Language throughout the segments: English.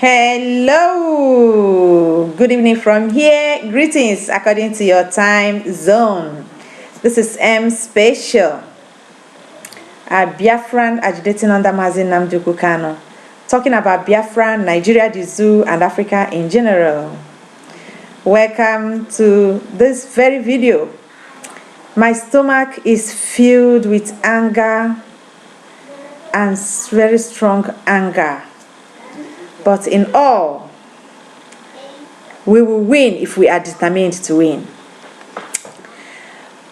Hello, good evening from here. Greetings according to your time zone. This is M Special, a Biafran agitating under Mazi Nnamdi Kanu, talking about Biafra, Nigeria, the zoo, and Africa in general. Welcome to this very video. My stomach is filled with anger and very strong anger. But in all, we will win if we are determined to win.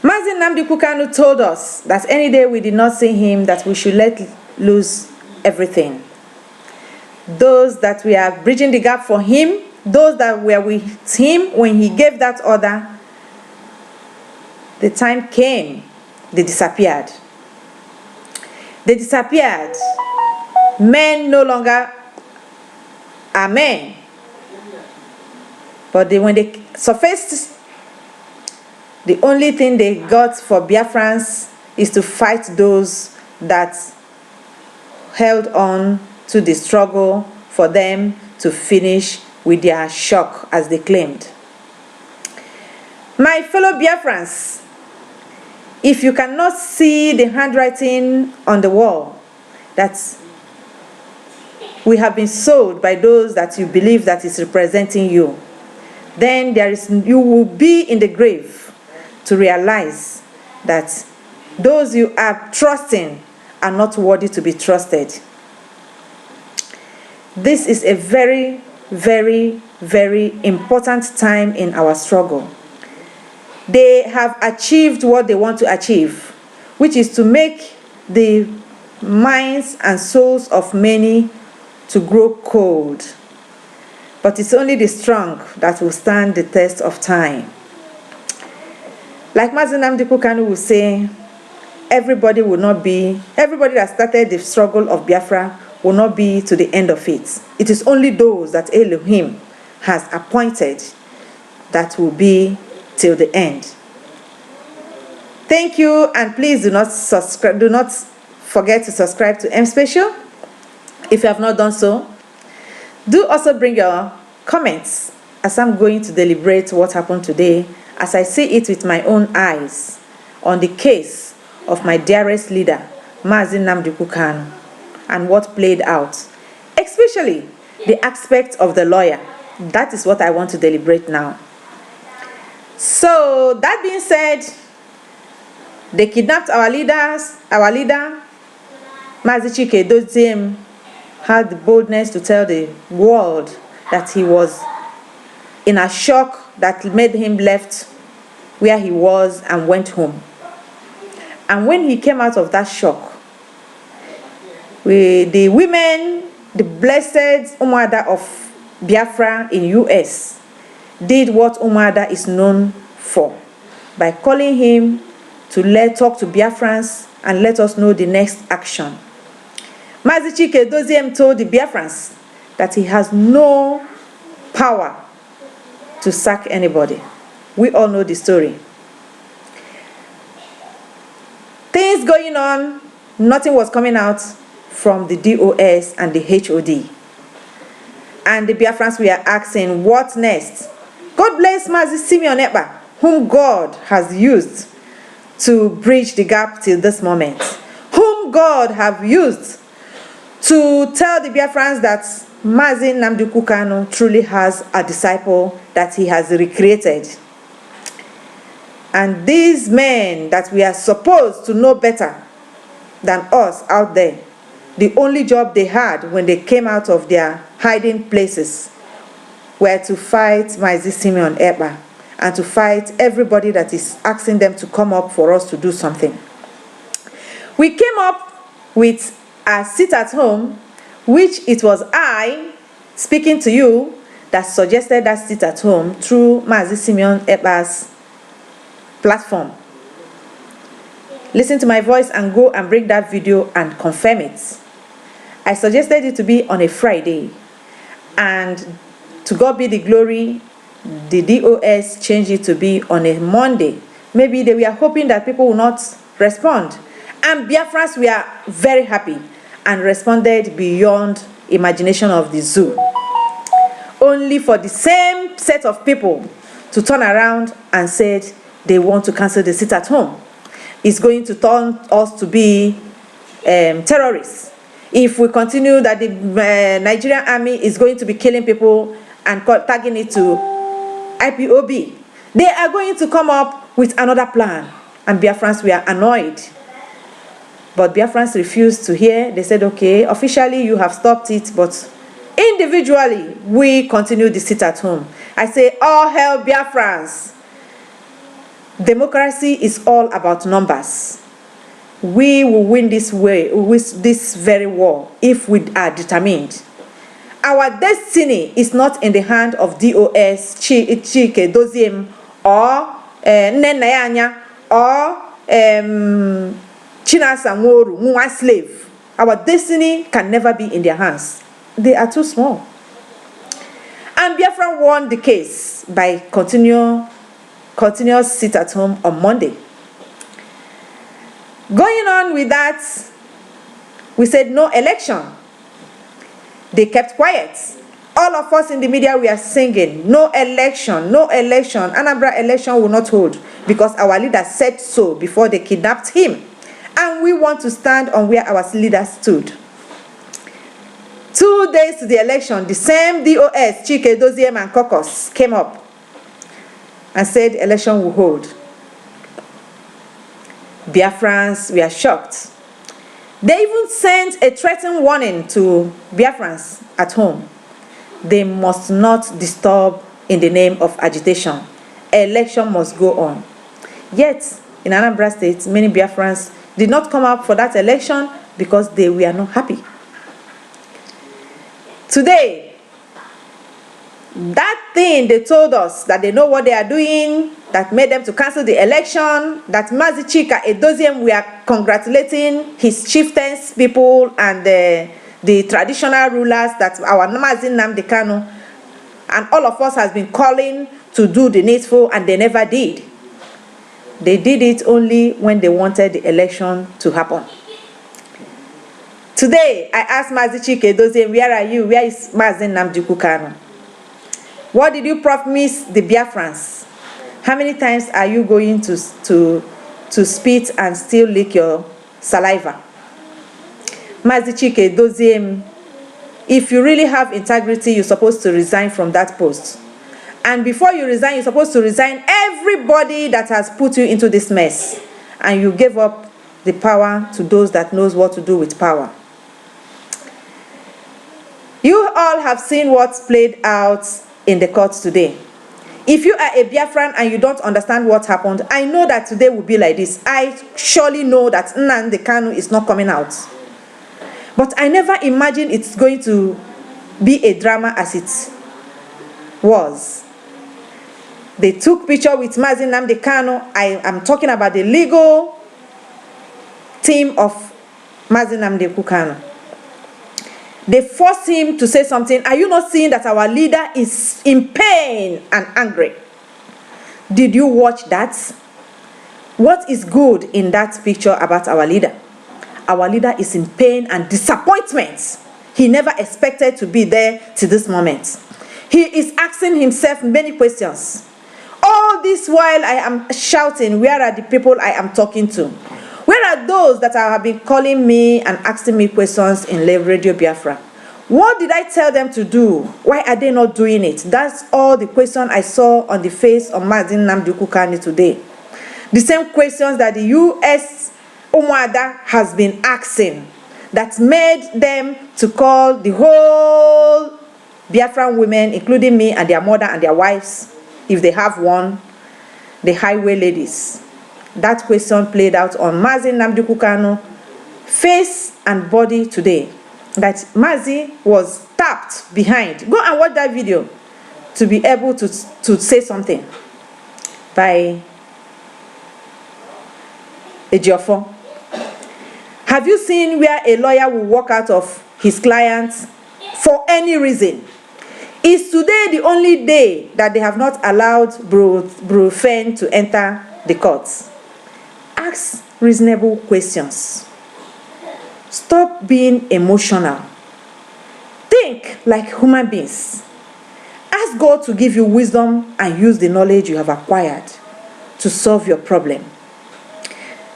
Mazi Nnamdi Kanu told us that any day we did not see him, that we should let lose everything. Those that we are bridging the gap for him, those that were with him when he gave that order, the time came, they disappeared. They disappeared. Men no longer are men. But when they surfaced, the only thing they got for Biafrans is to fight those that held on to the struggle for them to finish with their shock, as they claimed. My fellow Biafrans, if you cannot see the handwriting on the wall that we have been sold by those that you believe that is representing you, then you will be in the grave to realize that those you are trusting are not worthy to be trusted. This is a very, very, very important time in our struggle. They have achieved what they want to achieve, which is to make the minds and souls of many to grow cold. But it's only the strong that will stand the test of time. Like Mazi Nnamdi Kanu will say, everybody that started the struggle of Biafra will not be to the end of it. It is only those that Elohim has appointed that will be till the end. Thank you, and please do not forget to subscribe to M Special if you have not done so. Do also bring your comments as I'm going to deliberate what happened today, as I see it with my own eyes on the case of my dearest leader, Mazi Nnamdi Kanu, and what played out, especially the aspect of the lawyer. That is what I want to deliberate now. So that being said, they kidnapped our leader, Mazi Nnamdi, had the boldness to tell the world that he was in a shock that made him left where he was and went home. And when he came out of that shock, the women, the blessed Umuada of Biafra in US, did what Umuada is known for by calling him to talk to Biafrans and let us know the next action. Mazi Nnamdi told the Biafrans that he has no power to sack anybody. We all know the story. Things going on, nothing was coming out from the DOS and the HOD. And the Biafrans were asking, what next? God bless Mazi Nnamdi, whom God has used to bridge the gap till this moment, whom God have used to tell the Biafrans that Mazi Nnamdi Kanu truly has a disciple that he has recreated. And these men that we are supposed to know better than us out there, the only job they had when they came out of their hiding places were to fight Mazi Nnamdi and to fight everybody that is asking them to come up for us to do something. We came up with a sit at home, which it was I speaking to you that suggested that sit at home through Mazi Nnamdi's platform. Listen to my voice and go and bring that video and confirm it. I suggested it to be on a Friday, and to God be the glory, the DOS changed it to be on a Monday. Maybe they were hoping that people will not respond, and Biafrans were very happy and responded beyond imagination of the zoo. only for the same set of people to turn around and said they want to cancel the sit at home. It's going to turn us to be terrorists. If we continue that the Nigerian army is going to be killing people and tagging it to IPOB, they are going to come up with another plan. And Biafrans were annoyed. But Biafrans refused to hear. They said, okay, officially you have stopped it, but individually we continue the sit at home. I say, all hell Biafrans. Democracy is all about numbers. We will win this very war if we are determined. Our destiny is not in the hand of DOS, Chike Doziem, or Nenayanya, or Chinasa Mworu, Mwa slave. Our destiny can never be in their hands. They are too small. And Biafra won the case by continuous sit at home on Monday. Going on with that, we said no election. They kept quiet. All of us in the media, we are singing, no election, no election. Anambra election will not hold because our leader said so before they kidnapped him. And we want to stand on where our leader stood. 2 days to the election, the same DOS, Chike Doziem and Caucus came up and said election will hold. Biafrans were shocked. They even sent a threatening warning to Biafrans at home. They must not disturb in the name of agitation. Election must go on. Yet, in Anambra State, many Biafrans did not come up for that election because they were not happy. Today, that thing they told us that they know what they are doing, that made them to cancel the election, that Mazi Nnamdi we are congratulating his chieftains people and the traditional rulers, that our Mazi Nnamdi Kanu, and all of us has been calling to do the needful, and they never did. They did it only when they wanted the election to happen. Today, I asked Mazi Nnamdi, where are you? Where is Mazi Nnamdi Kanu? What did you promise the Biafrans? How many times are you going to spit and still lick your saliva? Mazi Nnamdi, if you really have integrity, you're supposed to resign from that post. And before you resign, you're supposed to resign everybody that has put you into this mess. And you gave up the power to those that knows what to do with power. You all have seen what's played out in the courts today. If you are a Biafran and you don't understand what happened, I know that today will be like this. I surely know that Nnamdi Kanu is not coming out. But I never imagined it's going to be a drama as it was. They took picture with Mazi Nnamdi Kanu. I am talking about the legal team of Mazi Nnamdi Kanu. They forced him to say something. Are you not seeing that our leader is in pain and angry? Did you watch that? What is good in that picture about our leader? Our leader is in pain and disappointment. He never expected to be there to this moment. He is asking himself many questions. All this while I am shouting, where are the people I am talking to? Where are those that have been calling me and asking me questions in Radio Biafra? What did I tell them to do? Why are they not doing it? That's all the question I saw on the face of Mazi Nnamdi Kanu today. The same questions that the U.S. Umuada has been asking that made them to call the whole Biafran women, including me and their mother and their wives, if they have one, the highway ladies. That question played out on Mazi Nnamdi Kanu face and body today. That Mazi was tapped behind. Go and watch that video to be able to say something by Ejiofor. Have you seen where a lawyer will walk out of his client for any reason? Is today the only day that they have not allowed Brufen to enter the courts? Ask reasonable questions. Stop being emotional. Think like human beings. Ask God to give you wisdom and use the knowledge you have acquired to solve your problem.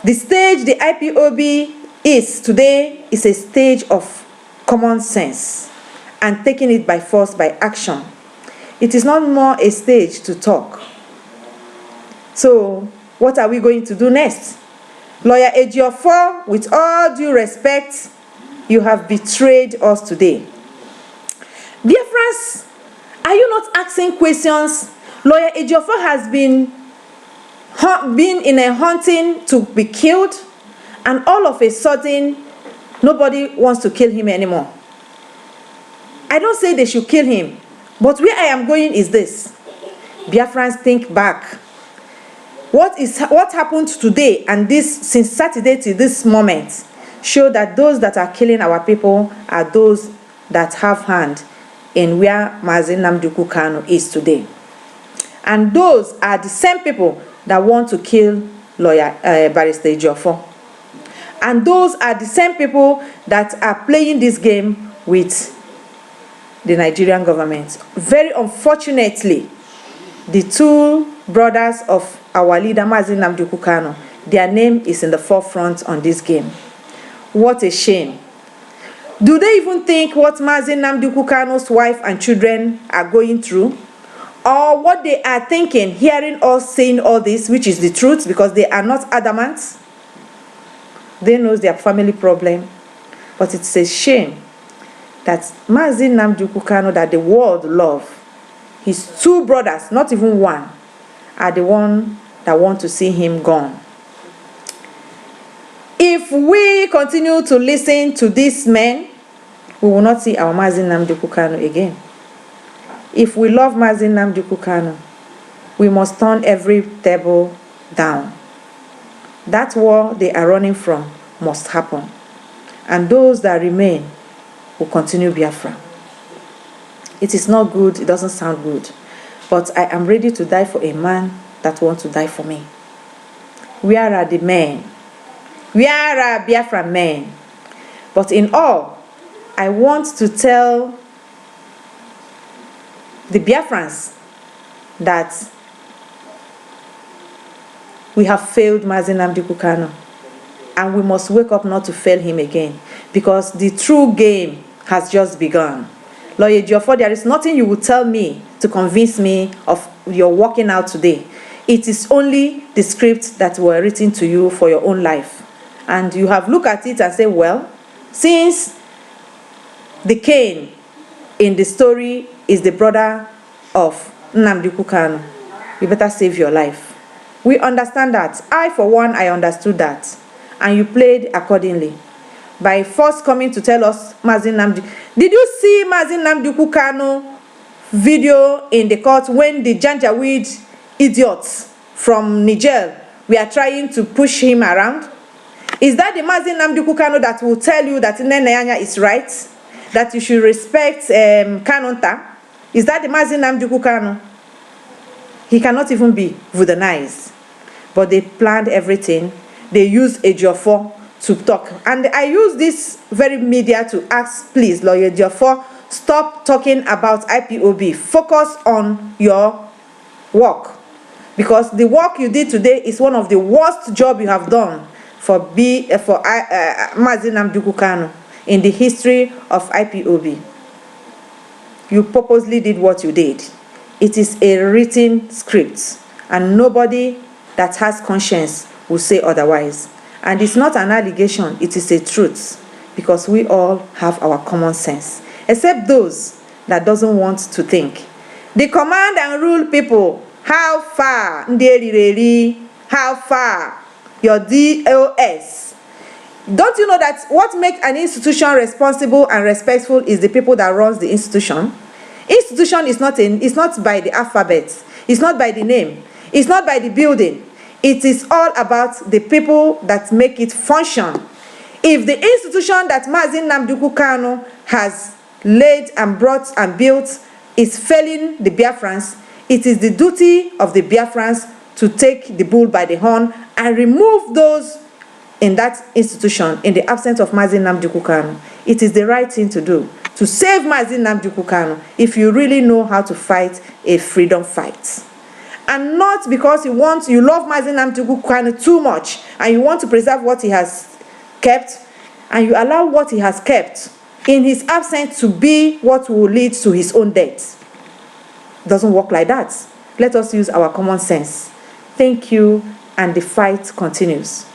The stage the IPOB is today is a stage of common sense and taking it by force, by action. It is not more a stage to talk. So, what are we going to do next? Lawyer Ejiofor, with all due respect, you have betrayed us today. Biafrans, are you not asking questions? Lawyer Ejiofor has been in a hunting to be killed, and all of a sudden, nobody wants to kill him anymore. I don't say they should kill him, but where I am going is this. Biafrans, think back. What happened today and this since Saturday to this moment show that those that are killing our people are those that have hand in where Mazi Nnamdi Kanu is today. And those are the same people that want to kill lawyer Barrister Ejiofor. And those are the same people that are playing this game with the Nigerian government. Very unfortunately, the two brothers of our leader Mazi Nnamdi Kanu, their name is in the forefront on this game. What a shame. Do they even think what Mazi Nnamdi Kanu's wife and children are going through? Or what they are thinking, hearing us saying all this, which is the truth, because they are not adamant? They know their family problem. But it's a shame that Mazi Nnamdi Kanu, that the world love, his two brothers, not even one, are the one that want to see him gone. If we continue to listen to these men, we will not see our Mazi Nnamdi Kanu again. If we love Mazi Nnamdi Kanu, we must turn every table down. That war they are running from must happen. And those that remain will continue Biafra. It is not good, it doesn't sound good. But I am ready to die for a man that wants to die for me. Where are the men? Where are Biafra men? But in all, I want to tell the Biafrans that we have failed Mazi Nnamdi Kanu, and we must wake up not to fail him again, because the true game has just begun. Lawyer Ejiofor, there is nothing you will tell me to convince me of your walking out today. It is only the script that were written to you for your own life. And you have looked at it and said, well, since the Cain in the story is the brother of Nnamdi Kanu, you better save your life. We understand that. I, for one, I understood that. And you played accordingly. By first coming to tell us Mazi Nnamdi. Did you see Mazi Nnamdi Kanu video in the court when the Janjaweed idiots from Niger were trying to push him around? Is that the Mazi Nnamdi Kanu that will tell you that Neneyanya is right? That you should respect Kanunta? Is that the Mazi Nnamdi Kanu? He cannot even be woodenized. But they planned everything. They used Ejiofor to talk. And I use this very media to ask, please, Lawyer Ejiofor, stop talking about IPOB. Focus on your work. Because the work you did today is one of the worst jobs you have done for Mazi Nnamdi Kanu in the history of IPOB. You purposely did what you did. It is a written script, and nobody that has conscience will say otherwise. And it's not an allegation, it is a truth, because we all have our common sense, except those that doesn't want to think. The command and rule people, how far? How far? Your DOS. Don't you know that what makes an institution responsible and respectful is the people that runs the institution? Institution is not by the alphabet, it's not by the name, it's not by the building. It is all about the people that make it function. If the institution that Mazi Nnamdi Kanu has laid and brought and built is failing the Biafrans, it is the duty of the Biafrans to take the bull by the horn and remove those in that institution in the absence of Mazi Nnamdi Kanu. It is the right thing to do, to save Mazi Nnamdi Kanu if you really know how to fight a freedom fight. And not because you love Mazi Nnamdi Kanu too much and you want to preserve what he has kept, and you allow what he has kept in his absence to be what will lead to his own death. It doesn't work like that. Let us use our common sense. Thank you, and the fight continues.